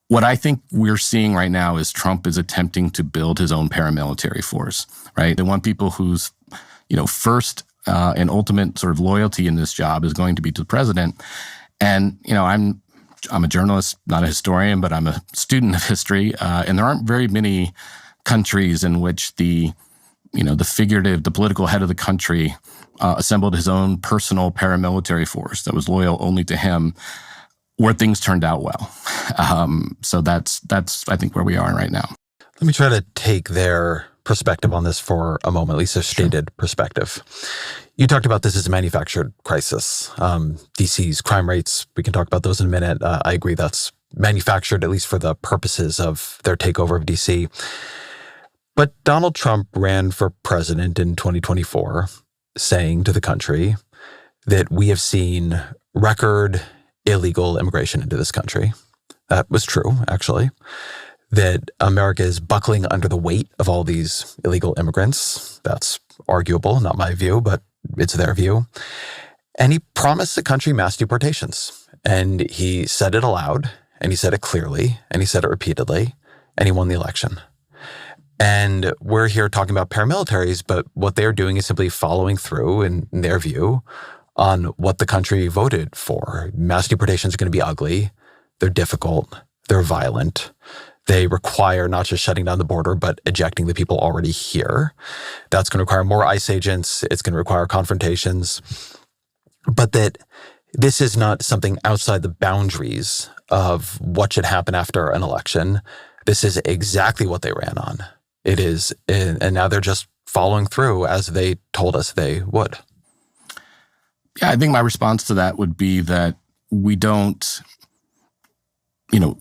What I think we're seeing right now is Trump is attempting to build his own paramilitary force, right? They want people whose, first and ultimate sort of loyalty in this job is going to be to the president. And, I'm a journalist, not a historian, but I'm a student of history. And there aren't very many countries in which the political head of the country assembled his own personal paramilitary force that was loyal only to him, where things turned out well. So that's I think where we are right now. Let me try to take their perspective on this for a moment, at least a stated perspective. You talked about this as a manufactured crisis. DC's crime rates, we can talk about those in a minute. I agree that's manufactured, at least for the purposes of their takeover of DC. But Donald Trump ran for president in 2024, saying to the country that we have seen record illegal immigration into this country. That was true, actually. That America is buckling under the weight of all these illegal immigrants. That's arguable, not my view, but it's their view. And he promised the country mass deportations. And he said it aloud, and he said it clearly, and he said it repeatedly, and he won the election. And we're here talking about paramilitaries, but what they're doing is simply following through, in their view, on what the country voted for. Mass deportations are going to be ugly. They're difficult. They're violent. They require not just shutting down the border, but ejecting the people already here. That's going to require more ICE agents. It's going to require confrontations. But that this is not something outside the boundaries of what should happen after an election. This is exactly what they ran on. It is, and now they're just following through as they told us they would. Yeah, I think my response to that would be that we don't,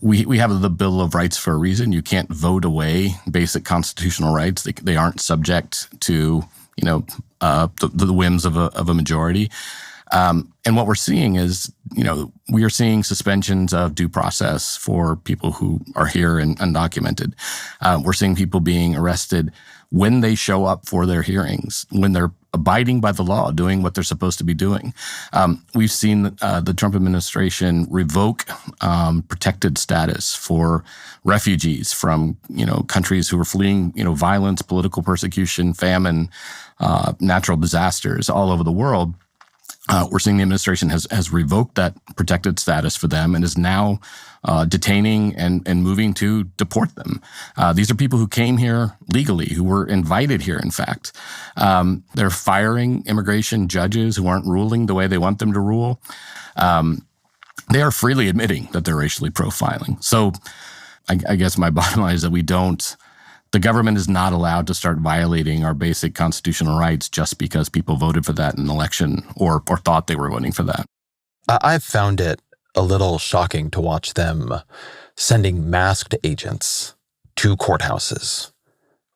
we have the Bill of Rights for a reason. You can't vote away basic constitutional rights. They aren't subject to, the whims of a majority. And what we're seeing is, we are seeing suspensions of due process for people who are here and undocumented. We're seeing people being arrested when they show up for their hearings, when they're abiding by the law, doing what they're supposed to be doing. We've seen the Trump administration revoke protected status for refugees from, countries who are fleeing, violence, political persecution, famine, natural disasters all over the world. We're seeing the administration has revoked that protected status for them and is now detaining and moving to deport them. These are people who came here legally, who were invited here, in fact. They're firing immigration judges who aren't ruling the way they want them to rule. They are freely admitting that they're racially profiling. So I guess my bottom line is that the government is not allowed to start violating our basic constitutional rights just because people voted for that in an election or thought they were voting for that. I've found it a little shocking to watch them sending masked agents to courthouses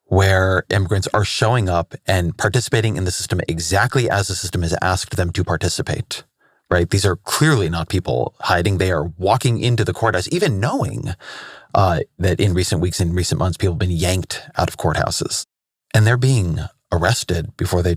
where immigrants are showing up and participating in the system exactly as the system has asked them to participate. Right? These are clearly not people hiding. They are walking into the courthouse, even knowing that in recent weeks and recent months, people have been yanked out of courthouses. And they're being arrested before they